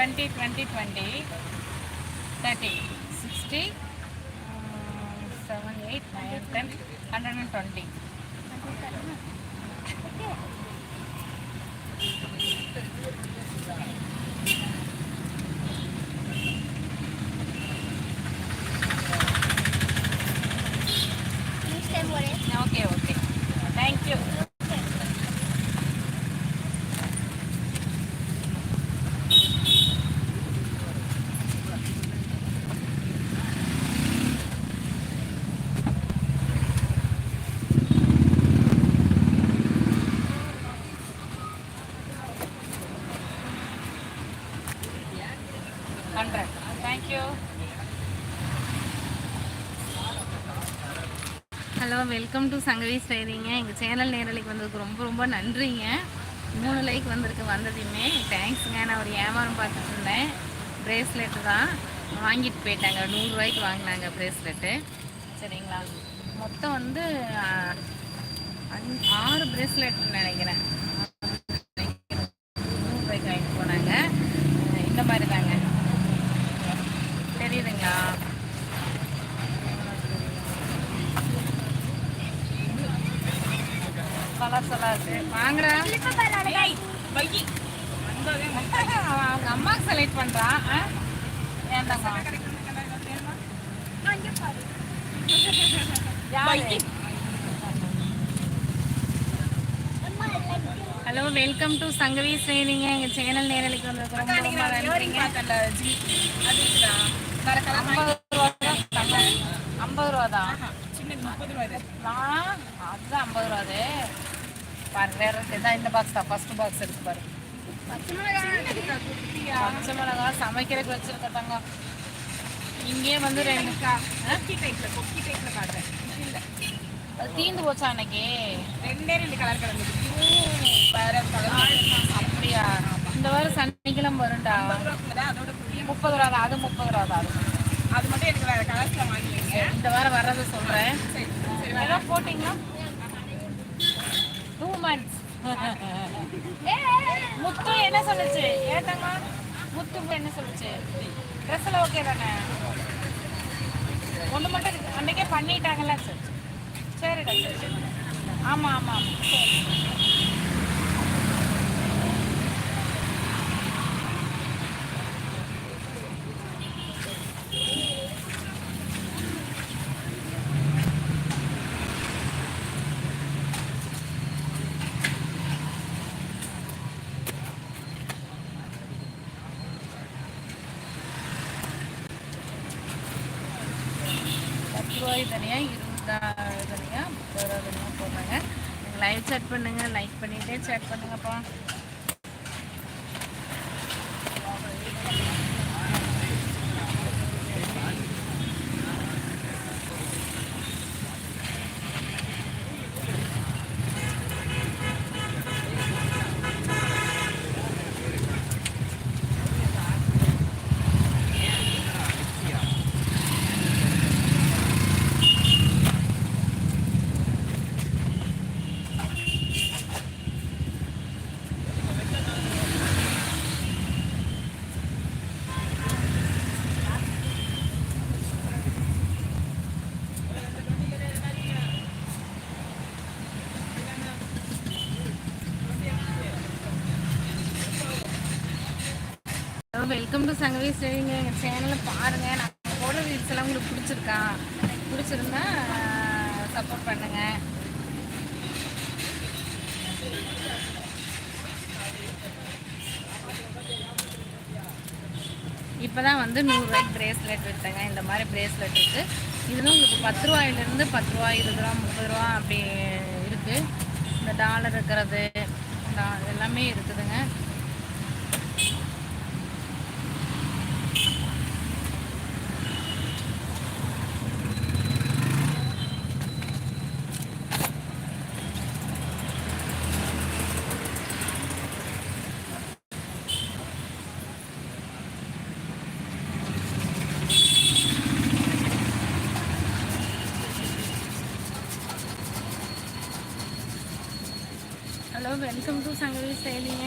20 20 20 30 60 7 8 9 10 120. Okay, okay. Thank you. Thank you. Hello, welcome to Sangavi Stylings. எங்கள் channel நேரலைக்கு வந்ததுக்கு ரொம்ப ரொம்ப நன்றிங்க. 3 லைக் வந்ததையுமே தேங்க்ஸுங்க. நான் ஒரு வியாபாரம் பார்த்துட்டு இருந்தேன். ப்ரேஸ்லெட்டு தான் வாங்கிட்டு போயிட்டாங்க. 100 ரூபாய்க்கு வாங்கினாங்க ப்ரேஸ்லெட்டு. சரிங்களா? மொத்தம் வந்து 6 ப்ரேஸ்லெட்னு நினைக்கிறேன். 100 ரூபாய்க்கு வாங்கிட்டு போனாங்க. இந்த மாதிரி தாங்க, தெரியுதுங்களா? கலர்ஸெல்லாம் இருக்கு. வாங்குறா அவங்க அம்மாவுக்கு செலக்ட் பண்ணுறான். ஏன்டாங்க? Hello, welcome to Sangavi Stylings. எங்கள் சேனல் நேரலைக்கு வந்ததுக்கு ரொம்ப ரொம்ப நன்றிங்க. 50 ரூபா தான். அதுதான் 50 ரூபா. அது பாரு, வேற இதான் இந்த பாக்ஸ் தான். ஃபர்ஸ்ட் பாக்ஸ் இருக்கு பாரு. பச்சை மிளகா சமைக்கிறதுக்கு வச்சிருக்கட்டாங்க. இங்கே வந்து 2 காட்டுறேன். அது தீந்து போச்சா அன்னைக்கு? 2 கலர் கலந்து வேற அப்படியா? இந்த வாரம் சனிக்கிழமை வரும்டா. 30 ரூபா தான். அது 30 ரூபா தான். அது மட்டும் எனக்கு வேற கலர்ஸ்ல வாங்கிங்க. இந்த வாரம் வர்றதை சொல்றேன். எல்லாம் போட்டிங்களா? 2 months. முத்து என்ன சொல்லுச்சு? ஏத்தாங்க. முத்து என்ன சொல்லுச்சு? ட்ரெஸ்ல ஓகே தானே? ஒன்று மட்டும் அன்னைக்கே பண்ணிட்டாங்கல்ல. சரிடா, சரி. ஆமாம் ஆமாம் ஆமாம். ரூபாய் தனியாக, 20 தனியாக, 30 ரூபா தனியாக போடுறாங்க. நீங்கள் லைவ் சேட் பண்ணுங்கள். லைக் பண்ணிகிட்டே சேட் பண்ணுங்கப்பா. Welcome to Sangavi Stylings. எங்கள் சேனலை பாருங்கள். நான் போடுற வீடியோஸ் எல்லாம் உங்களுக்கு பிடிச்சிருந்தா சப்போர்ட் பண்ணுங்கள். இப்போ தான் வந்து 100 ரூபாய்க்கு ப்ரேஸ்லெட் விற்றேங்க. இந்த மாதிரி ப்ரேஸ்லெட் இருக்குது. இதுல உங்களுக்கு 10 ரூபாயிலிருந்து 10 ரூபா, 20 ரூபா, 30 ரூபா அப்படி இருக்குது. இந்த டாலர் இருக்கிறது எல்லாமே இருக்குதுங்க. Hello, welcome to Sangavi ஸ்டைலிங்க.